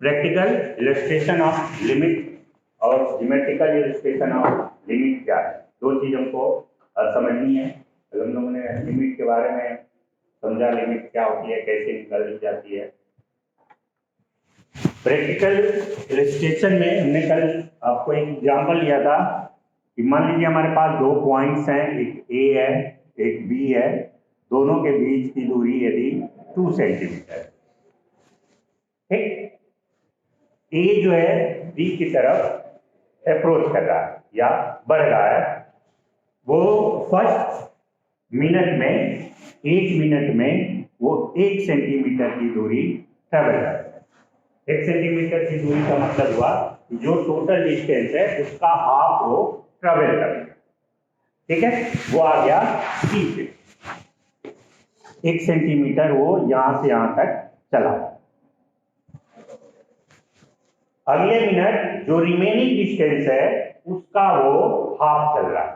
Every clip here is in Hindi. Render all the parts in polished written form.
प्रैक्टिकल इलस्ट्रेशन ऑफ लिमिट और ज्योमेट्रिकल इलस्ट्रेशन ऑफ लिमिट क्या है, दो चीज हमको समझनी है। हम लोगों ने लिमिट के बारे में समझा, लिमिट क्या होती है, कैसे निकाली जाती है। प्रैक्टिकल इलस्ट्रेशन में हमने कल आपको एक एग्जांपल लिया था कि मान लीजिए हमारे पास दो पॉइंट्स हैं, एक ए है एक बी है, दोनों के बीच की दूरी यदि 2 सेंटीमीटर, ठीक। ए जो है बी की तरफ अप्रोच कर रहा है या बढ़ रहा है, वो फर्स्ट मिनट में 1 मिनट में वो 1 सेंटीमीटर की दूरी ट्रेवल कर रहा है। 1 सेंटीमीटर की दूरी का मतलब हुआ कि जो टोटल डिस्टेंस है उसका हाफ वो ट्रेवल करेगा, ठीक है। वो आ गया सी पे, 1 सेंटीमीटर वो यहां से यहां तक चला। अगले मिनट जो रिमेनिंग डिस्टेंस है उसका वो हाफ चल रहा है,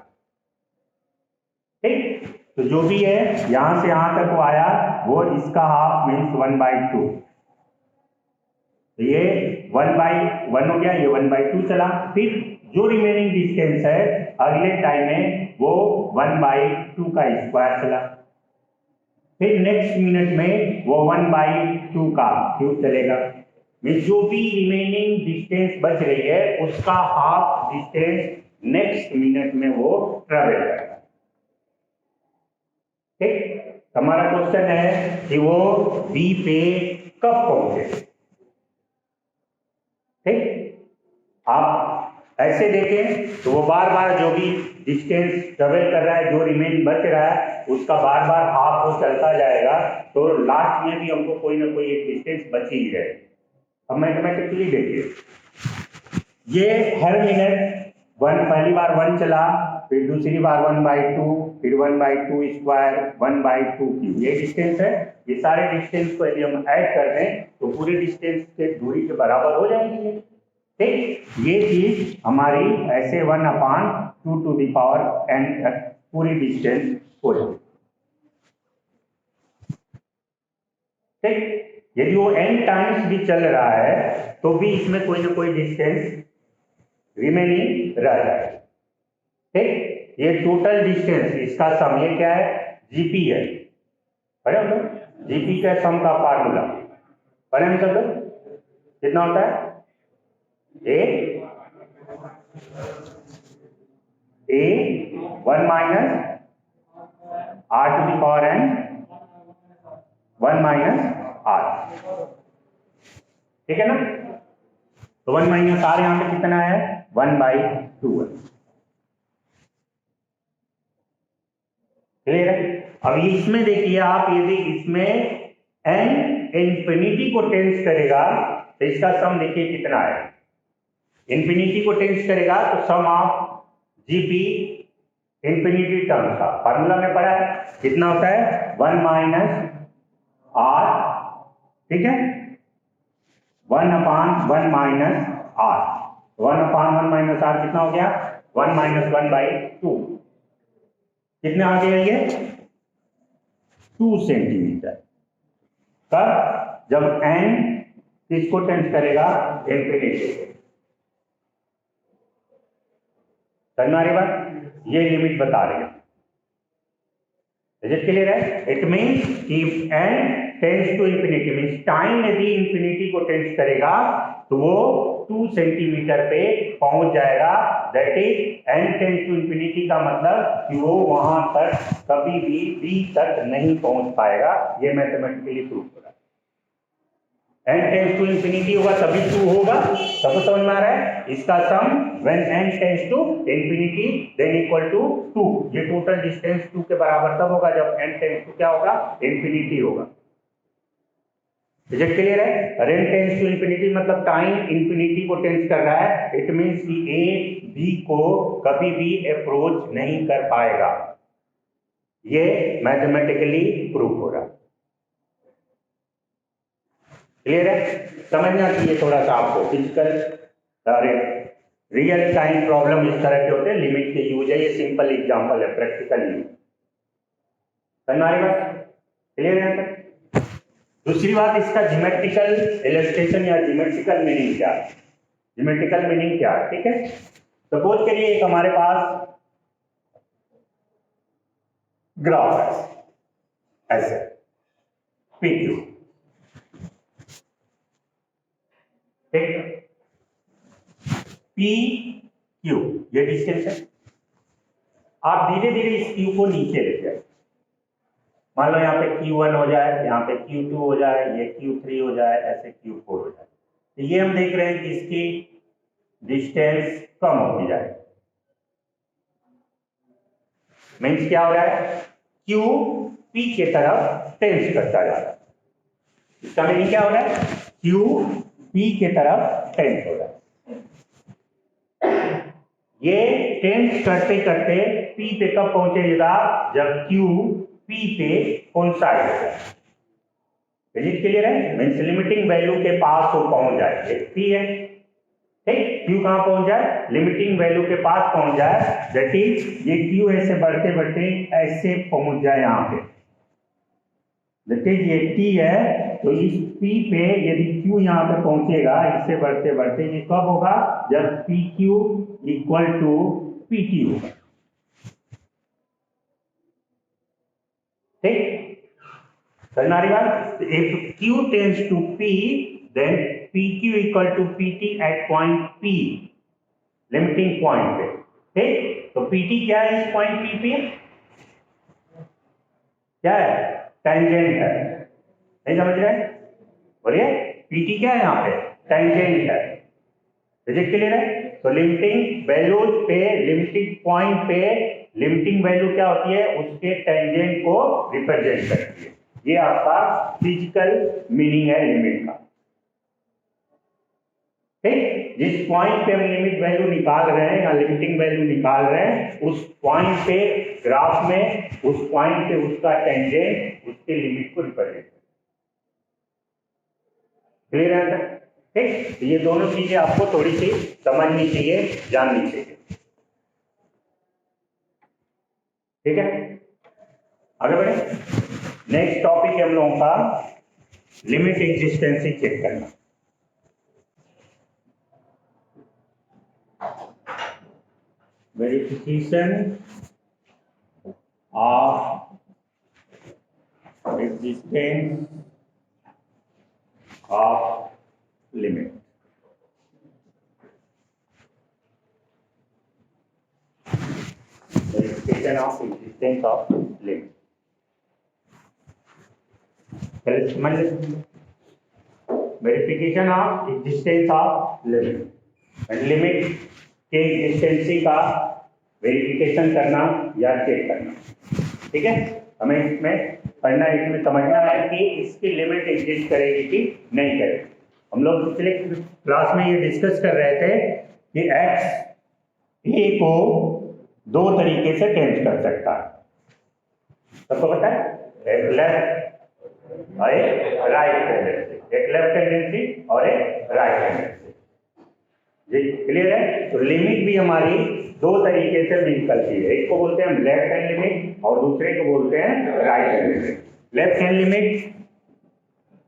ठीक। तो जो भी है यहां से यहां तक वो आया, वो इसका हाफ मीन्स 1/2। तो ये 1/1 हो गया, ये 1/2 चला। फिर जो रिमेनिंग डिस्टेंस है अगले टाइम में वो 1/2 का स्क्वायर चला। फिर नेक्स्ट मिनट में वो 1/2 का क्यूब चलेगा। जो भी रिमेनिंग डिस्टेंस बच रही है उसका हाफ डिस्टेंस नेक्स्ट मिनट में वो ट्रेवल करेगा, ठीक। हमारा क्वेश्चन है कि वो बी पे कब पहुंचे, ठीक। आप ऐसे देखें तो वो बार बार जो भी डिस्टेंस ट्रेवल कर रहा है, जो रिमेन बच रहा है उसका बार बार हाफ वो चलता जाएगा, तो लास्ट में भी हमको कोई ना कोई एक डिस्टेंस बच ही रहे। अब मैथमेटिकली देखिए, ये हर मिनट पहली बार 1 चला, फिर दूसरी बार 1/2, फिर 1/2 स्क्वायर, 1/2 क्यूब, ये डिस्टेंस है। ये सारे डिस्टेंस को यदि हम ऐड कर दें तो पूरे डिस्टेंस के दूरी के बराबर हो जाएंगे, ठीक। ये चीज हमारी ऐसे 1/2 टू द पावर n तक पूरी डिस्टेंस हो जाएगी, ठीक। यदि वो n टाइम्स भी चल रहा है तो भी इसमें कोई ना कोई डिस्टेंस रिमेनिंग रह जाएगा, ठीक। ये टोटल डिस्टेंस, इसका सम, ये क्या है, जीपी है, पढ़े हम लोग, जीपी का सम का फार्मूला पढ़े हम सब लोग। कितना होता है, a 1 minus r to the power n 1 minus r, ठीक है ना। तो 1 माइनस r यहां पे कितना है, 1/2 है, क्लियर है। अब इसमें देखिए आप, यदि इसमें n इंफिनिटी को टेंस करेगा तो इसका सम देखिए कितना है, इंफिनिटी को टेंस करेगा तो सम ऑफ जीपी इंफिनिटी टर्म्स का फार्मूला में पढ़ा है, कितना होता है 1 माइनस r, ठीक है, 1/1 माइनस r, 1/1 माइनस r कितना हो गया, 1 माइनस 1/2, कितने आ गया ये 2 सेंटीमीटर। कब, जब n किसको टेंस करेगा, इंफिनिटी को। समझ रही बात, ये लिमिट बता रही है, इज इट क्लियर है। It means if n tends to infinity, means time यदि इंफिनिटी को टेंस करेगा तो वो 2 सेंटीमीटर पे पहुंच जाएगा। That is n tends to infinity का मतलब कि वो वहां तक कभी भी b तक नहीं पहुंच पाएगा, ये मैथमेटिकली प्रूव हो रहा है। n टेंस टू इंफिनिटी होगा तभी 2 होगा, सबको समझ में आ रहा है। इसका sum when n tends to infinity then equal to 2, ये टोटल डिस्टेंस 2 के बराबर तब होगा जब n टेंस टू क्या होगा, इंफिनिटी होगा। इज इट क्लियर है। n टेंस टू इंफिनिटी मतलब टाइम इंफिनिटी को टेंस कर रहा है, इट मींस कि a b को कभी भी अप्रोच नहीं कर पाएगा, ये मैथमेटिकली प्रूव हो रहा है, क्लियर है। समझना चाहिए थोड़ा सा आपको, फिजिकल रियल टाइम प्रॉब्लम इस तरह के होते हैं, लिमिट के यूज है, ये सिंपल एग्जांपल है, प्रैक्टिकल यूज। समझ आ रही बात, क्लियर है। दूसरी बात, इसका ज्योमेट्रिकल इलस्ट्रेशन या ज्योमेट्रिकल मीनिंग क्या है, ज्योमेट्रिकल मीनिंग क्या है, ठीक है। सपोज करिए एक हमारे पास ग्राफ है ऐसे पी क्यू, ठीक, पी क्यू ये डिस्टेंस है। आप धीरे धीरे इस क्यू को नीचे लेते हैं, मान लो यहाँ पे Q1 हो जाए, यहाँ पे Q2 हो जाए, ये Q3 हो जाए, ऐसे Q4 हो जाए। तो ये हम देख रहे हैं कि इसकी डिस्टेंस कम होती जाए। मीन्स क्या हो रहा है, Q P के तरफ टेंस करता जा रहा है। इसका मीनिंग क्या हो रहा है, Q P के तरफ टेंस हो रहा है। ये टेंस करते करते P पे कब पहुंचेगा, जब Q P पे कोइंसाइड हो जाए। इज इट क्लियर है, मींस लिमिटिंग वैल्यू के पास वो पहुंच जाए, P है, ठीक, Q कहां पहुंच जाए, लिमिटिंग वैल्यू के पास पहुंच जाए, दैट इज ये Q ऐसे बढ़ते बढ़ते ऐसे पहुंच जाए यहाँ पे, दैट इज ये T है। तो इस P पे यदि Q यहाँ पे पहुंचेगा इससे बढ़ते बढ़ते, ये कब होगा, जब PQ इक्वल टू PT होगा, ठीक, समझ आ रही बात। If Q tends to P, then PQ equal to PT at point P, limiting point पे, ठीक। तो PT क्या है इस पॉइंट P पे, क्या है, टेंजेंट है, नहीं समझ रहे, बोलिए, PT क्या है यहाँ पे, टेंजेंट है, क्लियर है। तो लिमिटिंग वैल्यूज पे, लिमिटिंग पॉइंट पे लिमिटिंग वैल्यू क्या होती है, उसके टेंजेंट को रिप्रेजेंट करती है। ये आपका फिजिकल मीनिंग है लिमिट का, ठीक। जिस पॉइंट पे हम लिमिट वैल्यू निकाल रहे हैं या लिमिटिंग वैल्यू निकाल रहे हैं, उस पॉइंट पे ग्राफ में, उस पॉइंट पे उसका टेंजेंट उसके लिमिट को रिप्रेजेंट करता है। क्लियर है, ठीक। ये दोनों चीजें आपको थोड़ी सी समझनी चाहिए, जाननी चाहिए, ठीक है। आगे बढ़े, नेक्स्ट टॉपिक है हम लोगों का लिमिट एग्जिस्टेंसी चेक करना। Verification of existence of limit. Verification of existence of limit. पहले समझ लेते हैं, verification of existence of limit. Limit के एग्जिस्टेंसी का वेरिफिकेशन करना या चेक करना, ठीक है। हमें इसमें पढ़ना, इसमें समझना है कि इसकी लिमिट एग्जिस्ट करेगी कि नहीं करेगी। हम लोग पिछले क्लास में ये डिस्कस कर रहे थे कि x a को दो तरीके से टेंस कर सकता है, सबको पता है, एक लेफ्ट और एक राइट टेंडेंसी, एक लेफ्ट टेंडेंसी और एक राइट टेंडेंसी, जी क्लियर है। तो लिमिट भी हमारी दो तरीके से निकलती है, एक को बोलते हैं लेफ्ट हैंड लिमिट और दूसरे को बोलते हैं right hand limit. Left hand limit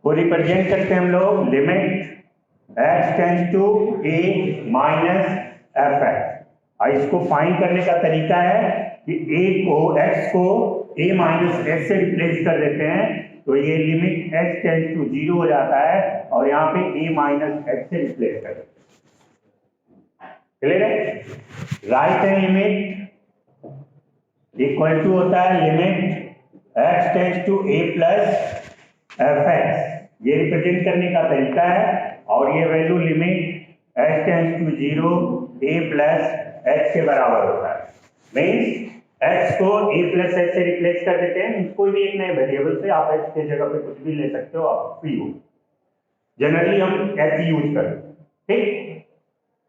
को रिप्रेजेंट करते हैं हम लोग limit x tends to a minus f x. इसको फाइंड करने का तरीका है कि x को a माइनस एक्स से रिप्लेस कर देते हैं, तो ये लिमिट x टेंड्स टू 0 हो जाता है और यहाँ पे a माइनस एक्स से रिप्लेस कर देते हैं, क्लियर है। Right hand limit equal to होता है limit x tends to a plus f x, ये रिप्रेजेंट करने का तरीका है। और ये value limit x tends to 0 a plus x के बराबर होता है। मीन्स x को a प्लस x से रिप्लेस कर देते हैं, कोई भी एक नए वेरिएबल से, आप x के जगह पे कुछ भी ले सकते हो, आप p हो, जनरली हम h यूज करते हैं, ठीक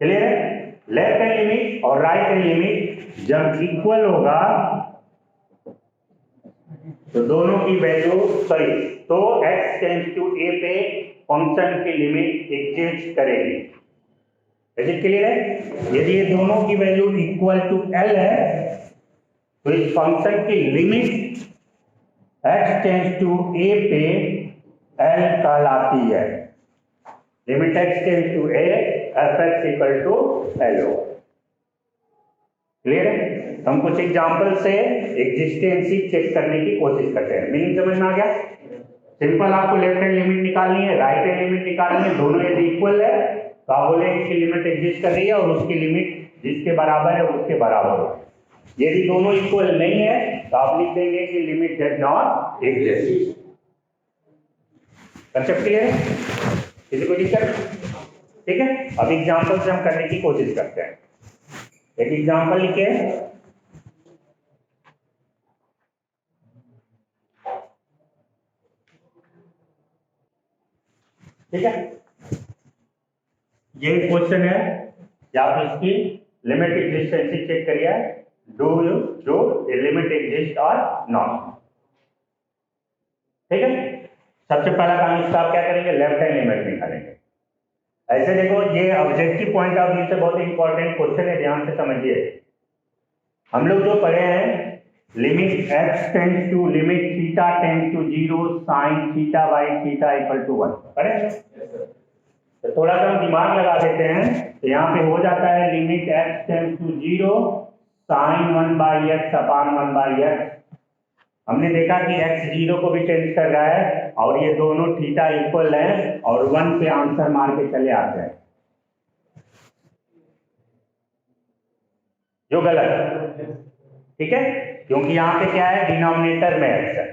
क्लियर है। लेफ्ट हैंड लिमिट और राइट हैंड लिमिट जब इक्वल होगा तो दोनों की वैल्यू तो x टेंड्स टू a पे फंक्शन की लिमिट एग्जिस्ट करेगी, क्लियर है। यदि ये दोनों की वैल्यू इक्वल टू l है तो इस फंक्शन की limit x tends to a पे L कहलाती है। Limit x tends to a, fx equal to L over. Clear है? हम कुछ एग्जांपल से एग्जिस्टेंसी चेक करने की कोशिश करते हैं। मीनिंग समझ में आ गया? सिंपल, आपको लेफ्ट हैंड लिमिट निकालनी है, राइट हैंड लिमिट निकालनी है, दोनों यदि इक्वल है तो आप बोले इसकी लिमिट एग्जिस्ट कर रही है और उसकी लिमिट जिसके बराबर है उसके बराबर हो। यदि दोनों इक्वल नहीं है तो आप लिख देंगे कि limit does not exist. Concept clear है? किसी को दिक्कत? ठीक है, अब एग्जांपल से हम करने की कोशिश करते हैं। एक एग्जांपल लिखे, ठीक है, ये क्वेश्चन है कि आप इसकी लिमिट एग्जिस्टेंसी चेक करिए, डू लिमिट एग्जिस्ट और नॉट। ठीक है, सबसे पहला काम इसका आप क्या करेंगे, लेफ्ट हैंड लिमिट निकालेंगे। ऐसे देखो, ये ऑब्जेक्टिव पॉइंट ऑफ व्यू से बहुत इंपॉर्टेंट क्वेश्चन है, ध्यान से समझिए। हम लोग जो पढ़े हैं, limit x tends to limit theta tends to 0 sine theta by theta equal to 1 पढ़े? तो थोड़ा सा हम दिमाग लगा देते हैं, तो यहाँ पे हो जाता है limit x tends to 0 sine 1 by x upon 1 by x. हमने देखा कि x 0 को भी टेंड कर रहा है और ये दोनों थीटा इक्वल है और 1 पे आंसर मार के चले आते हैं, जो गलत। ठीक है, क्योंकि यहाँ पे क्या है, डिनोमिनेटर में x है।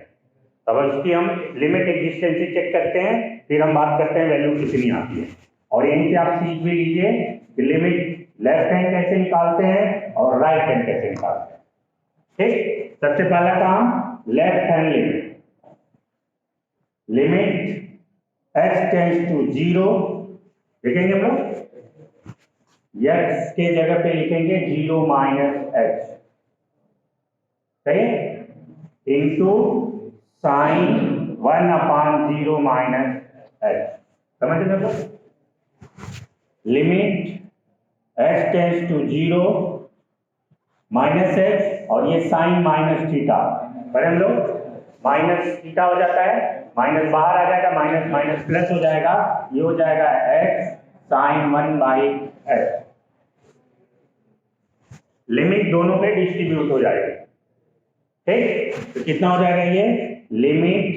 तब उसकी हम लिमिट एग्जिस्टेंसी चेक करते हैं, फिर हम बात करते हैं वैल्यू कितनी आती है। और यहीं से आप सीख भी लीजिए कि लिमिट लेफ्ट हैंड कैसे निकालते हैं और राइट हैंड कैसे निकालते हैं। ठीक, सबसे पहला काम left hand limit, limit x tends to 0 लिखेंगे हम लोग, x के जगह पे लिखेंगे 0 माइनस x, सही, into sine 1 upon 0 minus x। समझ रहे हो? Limit x tends to 0 minus x और ये साइन माइनस थीटा, पर हम लोग माइनस थीटा हो जाता है, माइनस बाहर आ जाएगा, माइनस माइनस प्लस हो जाएगा, ये हो जाएगा x sine 1 by x। Limit दोनों पे डिस्ट्रीब्यूट हो जाएगी। ठीक, तो कितना हो जाएगा ये, limit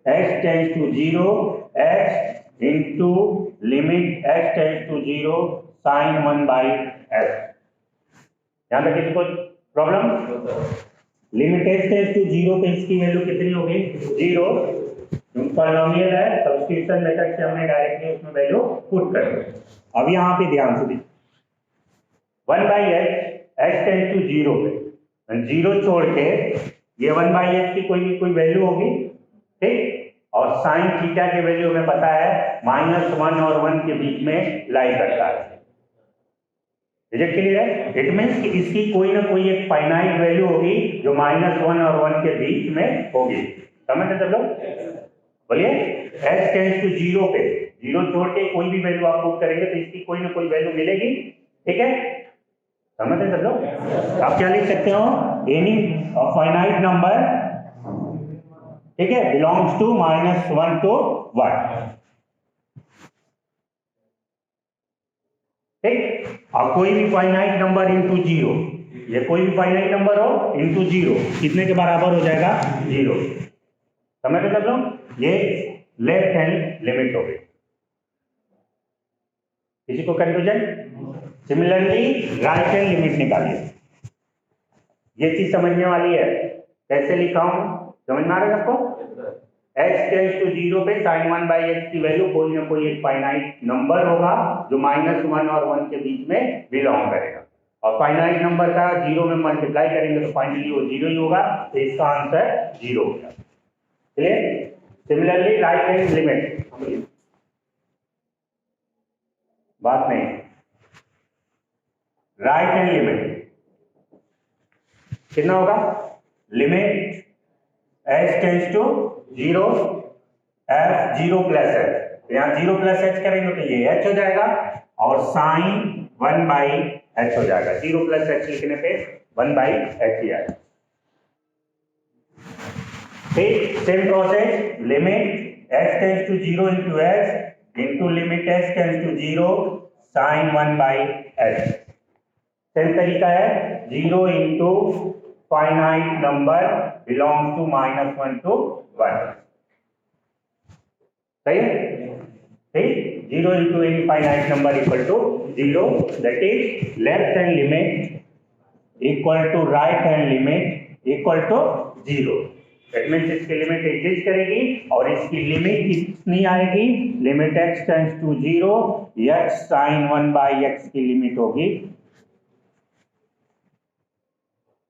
x tends to 0 x into limit x tends to 0 sine 1 by x। यहां तक किसी को problem? Limit x tends to 0 पे इसकी वैल्यू कितनी होगी, 0, क्योंकि पॉलिनोमियल है, सब्स्टिट्यूशन मेथड से हमने डायरेक्टली उसमें वैल्यू पुट कर दी। अब यहाँ पे ध्यान से देखिए, 1 बाई x टेंड्स टू 0 पे 0 छोड़ के ये 1 बाई एक्स की कोई वैल्यू होगी, ठीक, और साइन थीटा की वैल्यू हमें पता है -1 और 1 के बीच में लाई करता है। रिजल्ट क्लियर है? इट मींस कि इसकी कोई ना कोई एक फाइनाइट वैल्यू होगी जो -1 और 1 के बीच में होगी। समझ रहे सब लोग? बोलिए, x टेंड्स टू 0 पे 0 छोड़ के कोई भी वैल्यू आप पुट करेंगे तो इसकी कोई ना कोई वैल्यू मिलेगी। ठीक है, समझ रहे सब लोग? आप क्या लिख सकते हो, एनी फाइनाइट नंबर, ठीक है, बिलोंग्स टू -1 to 1। ठीक, और कोई भी फाइनाइट नंबर इंटू 0, ये कोई भी फाइनाइट नंबर हो इंटू 0 कितने के बराबर हो जाएगा, 0। समझ रहे सब लोग? ये लेफ्ट हैंड लिमिट हो गई। किसी को confusion? Similarly right hand limit निकालिए। ये चीज समझने वाली है, कैसे लिखा हूं, समझ में आ रहा है सबको? x टेंड्स टू 0 पे sin 1 बाई एक्स की वैल्यू कोई ना कोई एक फाइनाइट नंबर होगा जो -1 और 1 के बीच में बिलोंग करेगा, और फाइनाइट नंबर का 0 में मल्टीप्लाई करेंगे तो फाइनली वो 0 ही होगा, तो इसका आंसर 0 होगा। Clear? Similarly right hand limit, बात नहीं, राइट हैंड लिमिट कितना होगा, limit h tends to 0 f 0 plus h, यहाँ 0 प्लस h करेंगे तो ये h हो जाएगा और साइन 1 बाई h हो जाएगा। 0 प्लस h लिखने पे 1 बाई h ही आएगा। ठीक, same process, limit x tends to 0 into x into limit x tends to 0 sin 1 by x। Same तरीका है 0 into finite number belongs to -1 to 1। सही है, ठीक। 0 into any finite number equal to 0, that is left hand limit equal to right hand limit equal to 0। That means इसकी लिमिट एग्जिस्ट करेगी और इसकी लिमिट कितनी आएगी, limit x tends to 0 x sin 1 by x की लिमिट होगी।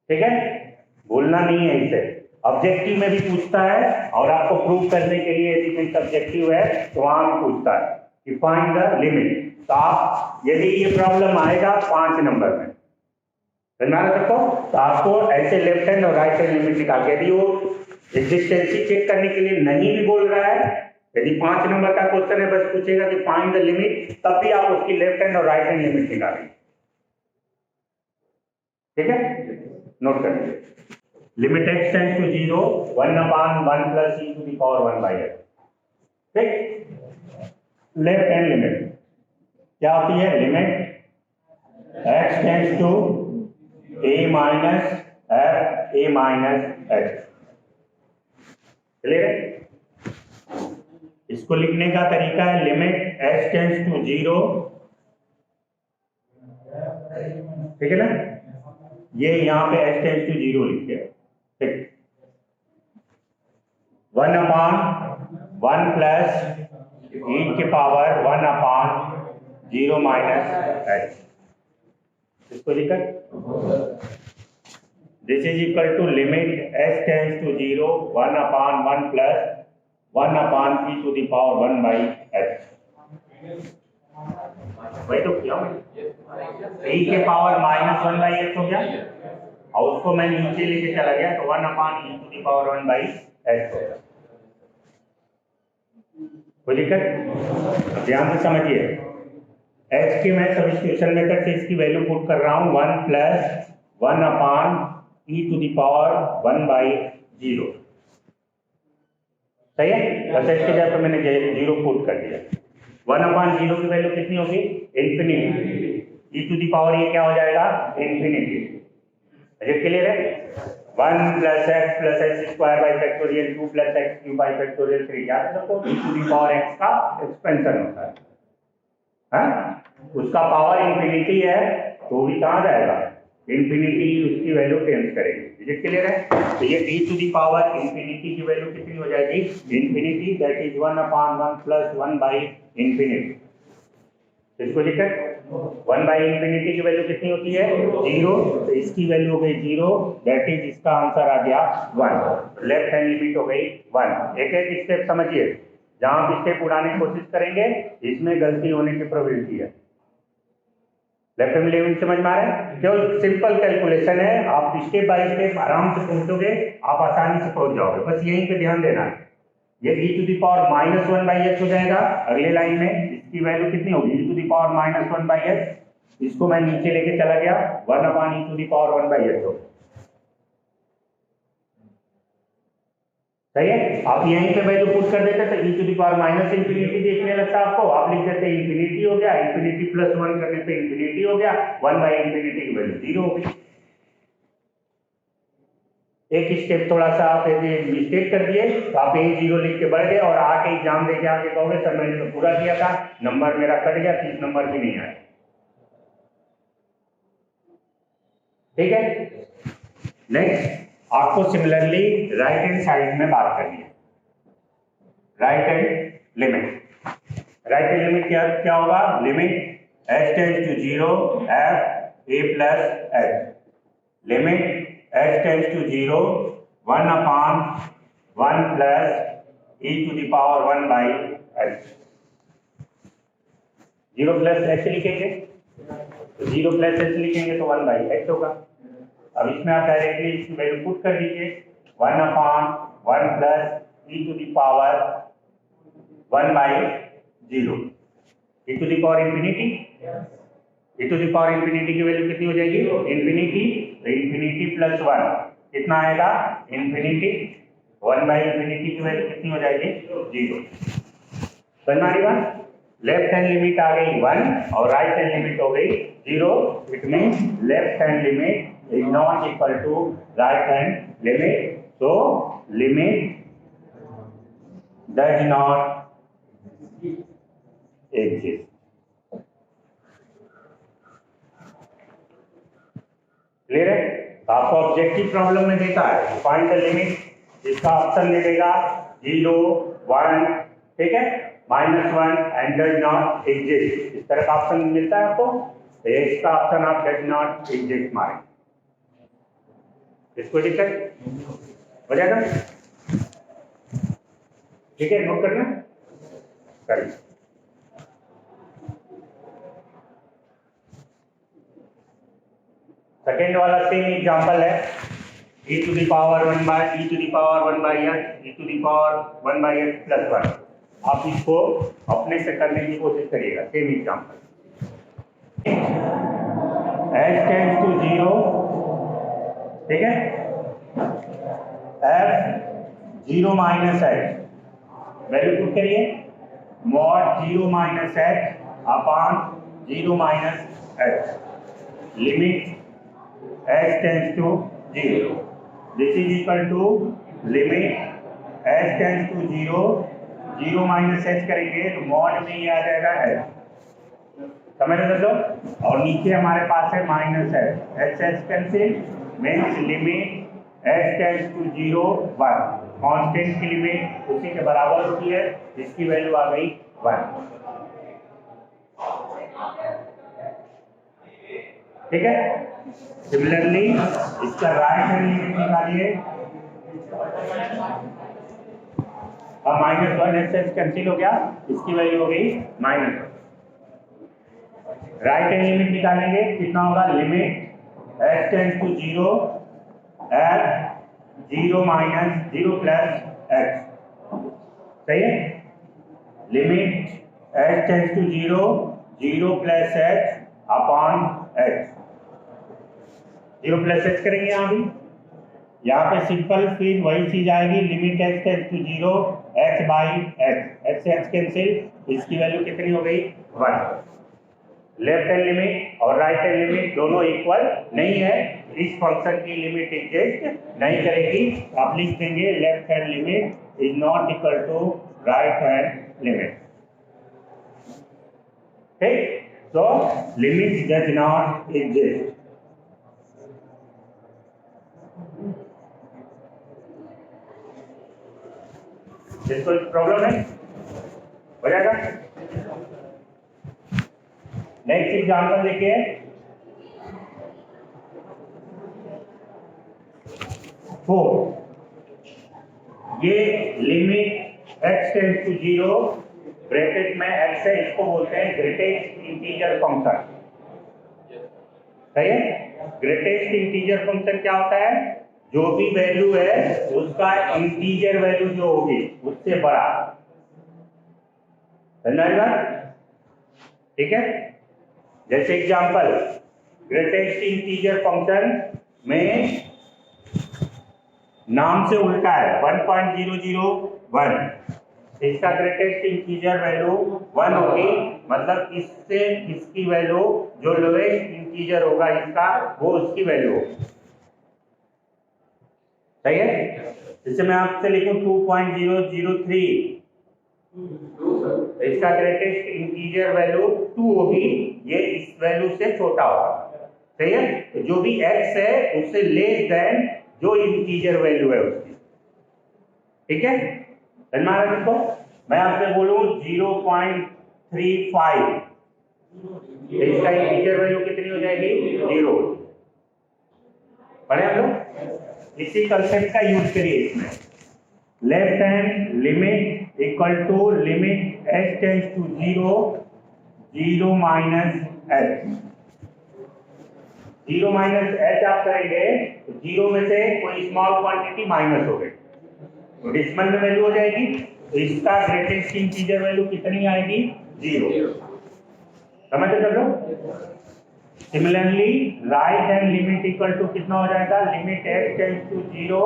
ठीक है, भूलना नहीं है इसे। ऑब्जेक्टिव में भी पूछता है और आपको प्रूव करने के लिए यदि कोई सब्जेक्टिव है तो वहां भी पूछता है कि फाइंड द लिमिट। तो आप यदि ये प्रॉब्लम आएगा 5 नंबर में समझा सकते हो, तो आपको ऐसे लेफ्ट हैंड और राइट हैंड लिमिट निकाल के, यदि वो एग्जिस्टेंसी चेक करने के लिए नहीं भी बोल रहा है, यदि 5 नंबर का क्वेश्चन है बस पूछेगा कि फाइंड द लिमिट, तब भी आप उसकी लेफ्ट हैंड और राइट हैंड लिमिट निकालेंगे। ठीक है, नोट कर लीजिए। Limit x tends to 0 1/1 plus e to the power 1 by x। ठीक, लेफ्ट हैंड लिमिट क्या होती है, limit x tends to a minus f a minus x। Clear है, इसको लिखने का तरीका है लिमिट x टेंस टू 0, ठीक है ना, ये यहाँ पे x टेंस टू 0 लिखते हैं। ठीक, 1/1 प्लस e के पावर 1/0 माइनस x। इसको लिखकर this is equal to limit x tends to 0 1/1 plus 1/e to the power 1 by x। वही तो किया e के पावर -1 बाई x हो गया और उसको मैं नीचे लेके चला गया तो 1/e to the power 1 by x हो गया। कोई दिक्कत? ध्यान से समझिए, x की मैं सब्स्टिट्यूशन मेथड से इसकी वैल्यू पुट कर रहा हूँ 1 plus 1/e to the power 1 by 0। सही है, बस इसके जगह पर मैंने 0 पुट कर दिया। 1/0 की वैल्यू कितनी होगी, infinity. e to the power ये क्या हो जाएगा, इन्फिनिटी। क्लियर है, 1 plus x square by factorial 2 plus x cube by factorial 3। याद रखो e to the power x का एक्सपेंशन होता है, हाँ? उसका पावर इन्फिनिटी है तो भी कहाँ जाएगा, इन्फिनिटी उसकी वैल्यू चेंज करेगी। क्लियर है, तो ये e to the power infinity की वैल्यू कितनी हो जाएगी, infinity, that is 1/1 plus 1 by infinity. इसको लिखकर 1 बाई इन्फिनिटी की वैल्यू कितनी होती है, 0, तो इसकी वैल्यू हो गई 0, दैट इज इसका आंसर आ गया 1। लेफ्ट हैंड लिमिट हो गई 1। एक एक स्टेप समझिए, जहां आप स्टेप उड़ाने की कोशिश करेंगे इसमें गलती होने की प्रोबेबिलिटी है। लेफ्ट हैंड लिमिट समझ में आ रहा है, केवल सिंपल कैलकुलेशन है, आप स्टेप बाय स्टेप आराम से पहुंचोगे, आप आसानी से पहुंच जाओगे। बस यहीं पे ध्यान देना है। ये e to the power -1 by x हो जाएगा। अगले लाइन में इसकी वैल्यू कितनी होगी, e to the power -1 by x। इसको मैं नीचे लेके चला गया, 1/e to the power 1 by x हो। सही है, आप यहीं पे वैल्यू पुट कर देते तो e to the power minus infinity देखने लगता आपको, आप लिख देते इन्फिनिटी हो गया, इन्फिनिटी प्लस 1 करने पे इन्फिनिटी हो गया, 1 बाई इन्फिनिटी की वैल्यू 0 हो गई। एक स्टेप थोड़ा सा आप यदि मिस्टेक कर दिए तो आप यही 0 लिख के बढ़ गए और आके एग्जाम देके आके कहोगे सर मैंने तो पूरा किया था, नंबर मेरा कट गया, 30 नंबर भी नहीं आया। ठीक है, नेक्स्ट आपको सिमिलरली राइट हैंड साइड में बात करनी है। Right hand limit, right hand limit क्या होगा, limit x tends to 0 f a plus h। Limit x tends to 0 1/1 plus e to the power 1 by h। 0 plus h लिखेंगे तो 0 प्लस h लिखेंगे तो 1 बाई h होगा। अब इसमें आप डायरेक्टली इसकी वैल्यू पुट कर दीजिए, 1/1 plus e to the power 1 by 0। e to the power infinity, e to the power infinity की वैल्यू कितनी हो जाएगी, इन्फिनिटी, तो इन्फिनिटी प्लस 1 कितना आएगा, इन्फिनिटी, 1 बाई इंफिनिटी की वैल्यू कितनी हो जाएगी 0। हमारी बात लेफ्ट हैंड लिमिट आ गई 1 और राइट हैंड लिमिट हो गई 0। It means left hand limit is not equal to right hand limit, so limit does not exist। Clear है? तो आपको ऑब्जेक्टिव प्रॉब्लम में देता है फाइंड द लिमिट, इसका ऑप्शन दे देगा 0 1 ठीक है -1 एंड डज नॉट एग्जिस्ट, इस तरह का ऑप्शन मिलता है आपको। तो इसका ऑप्शन आप डज नॉट एग्जिस्ट मारेंगे, इसको दिक्कत हो जाएगा। ठीक है, नोट करना करिए। सेकेंड वाला सेम एग्जांपल है e to the power 1 by e to the power 1 by x e to the power 1 by x plus 1। आप इसको अपने से करने की कोशिश करिएगा। Same example h tends to 0 ठीक है f 0 minus h value put करिए mod 0 minus h upon 0 minus h limit h tends to 0, this is equal to limit h tends to 0, 0 minus h करेंगे तो मॉड में ये आ जाएगा h, समझ रहे हो? और नीचे हमारे पास है minus h cancel means limit h tends to 0 1, constant की लिमिट उसी के बराबर होती है, इसकी वैल्यू आ गई 1। ठीक है, सिमिलरली इसका राइट हैंड लिमिट निकालिए, अब -1 एच कैंसिल हो गया, इसकी वैल्यू हो गई -1। राइट हैंड लिमिट निकालेंगे कितना होगा limit h tends to 0 f 0 minus 0 plus h, सही है। Limit h tends to 0 0 plus h upon h, 0 plus h करेंगे यहाँ भी, यहाँ पे सिंपल फिर वही चीज आएगी limit h tends to 0 h by h से h कैंसिल, इसकी वैल्यू कितनी हो गई 1। लेफ्ट हैंड लिमिट और राइट हैंड लिमिट दोनों इक्वल नहीं है, इस फंक्शन की लिमिट एग्जिस्ट नहीं करेगी। आप लिख देंगे left hand limit is not equal to right hand limit. ठीक, so limit does not exist। इसको प्रॉब्लम है हो जाएगा। नेक्स्ट एग्जांपल देखिए, ये limit x tends to 0 bracket में x है, इसको बोलते हैं ग्रेटेस्ट इंटीजर फंक्शन, सही है। ग्रेटेस्ट इंटीजर फंक्शन क्या होता है, जो भी वैल्यू है उसका इंटीजर वैल्यू जो होगी उससे बड़ा, समझ बात? ठीक है, जैसे एग्जांपल ग्रेटेस्ट इंटीजर फंक्शन में नाम से उल्टा है 1.001, इसका ग्रेटेस्ट इंटीजर वैल्यू 1 होगी, मतलब इससे इसकी वैल्यू जो लोएस्ट इंटीजर होगा इसका वो उसकी वैल्यू होगी, सही है। जैसे मैं आपसे लिखूं 2.003, इसका ग्रेटेस्ट इंटीजर वैल्यू 2 होगी, ये इस वैल्यू से छोटा होगा, सही है। तो जो भी x है उससे लेस देन जो इंटीजर वैल्यू है उसकी, ठीक है। महाराज देखो मैं आपसे बोलूं 0.35, इसका इंटीजर वैल्यू कितनी हो जाएगी 0। पढ़े हम लोग, इसी कंसेप्ट का यूज करिए इसमें। Left hand limit equal to limit h tends to 0 0 minus h, 0 minus h आप करेंगे तो 0 में से कोई स्मॉल क्वांटिटी माइनस हो गई तो डेसिमल में वैल्यू हो जाएगी, तो इसका ग्रेटेस्ट इंटीजर वैल्यू कितनी आएगी 0, समझ रहे लोग। Similarly right hand limit equal to कितना हो जाएगा, limit h tends to 0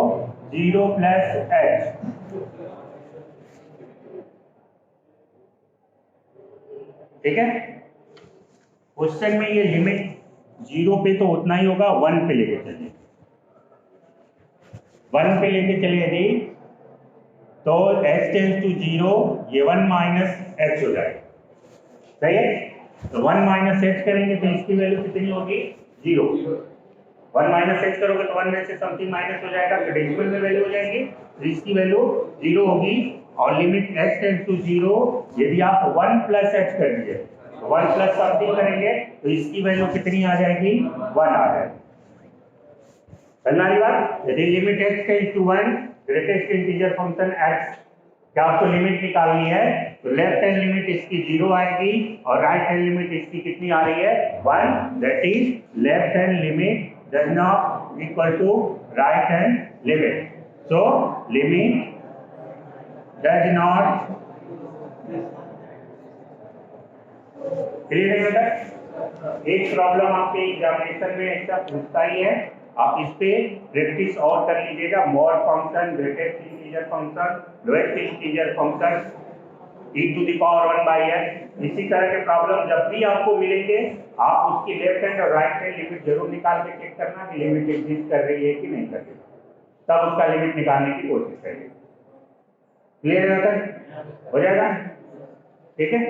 0 plus h. ठीक है, क्वेश्चन में ये लिमिट 0 पे तो उतना ही होगा, 1 पे लेके चलिए, 1 पे लेके चलिए यदि तो h टेंस टू 0, ये 1 माइनस h हो जाएगा। सही है, तो 1 माइनस h करेंगे तो इसकी वैल्यू कितनी होगी 0। 1 माइनस h करोगे तो 1 में से समथिंग माइनस हो जाएगा, तो डेसिमल में वैल्यू हो जाएगी, तो इसकी वैल्यू 0 होगी। और लिमिट h टेंस टू 0 यदि आप 1 प्लस h कर दिए, 1 प्लस समथिंग करेंगे तो इसकी वैल्यू कितनी आ जाएगी 1 आ जाएगी। बात, यदि limit x tends to 1, greatest integer function x, क्या आपको लिमिट निकालनी है तो लेफ्ट हैंड लिमिट इसकी 0 आएगी और राइट हैंड लिमिट इसकी कितनी आ रही है 1, that is left hand limit does not equal to right hand limit. So limit does not, clear है बेटा। एक प्रॉब्लम आपके एग्जामिनेशन में ऐसा पूछता ही है, आप इस पे प्रैक्टिस और कर लीजिएगा। Mod function, greatest integer function, lowest integer function, e to the power 1 by n, इसी तरह के प्रॉब्लम जब भी आपको मिलेंगे आप उसकी लेफ्ट हैंड और राइट हैंड लिमिट जरूर निकाल के चेक करना कि लिमिट एग्जिस्ट कर रही है कि नहीं कर रही, तब उसका लिमिट निकालने की कोशिश करिए। क्लियर है, हो जाएगा, ठीक है।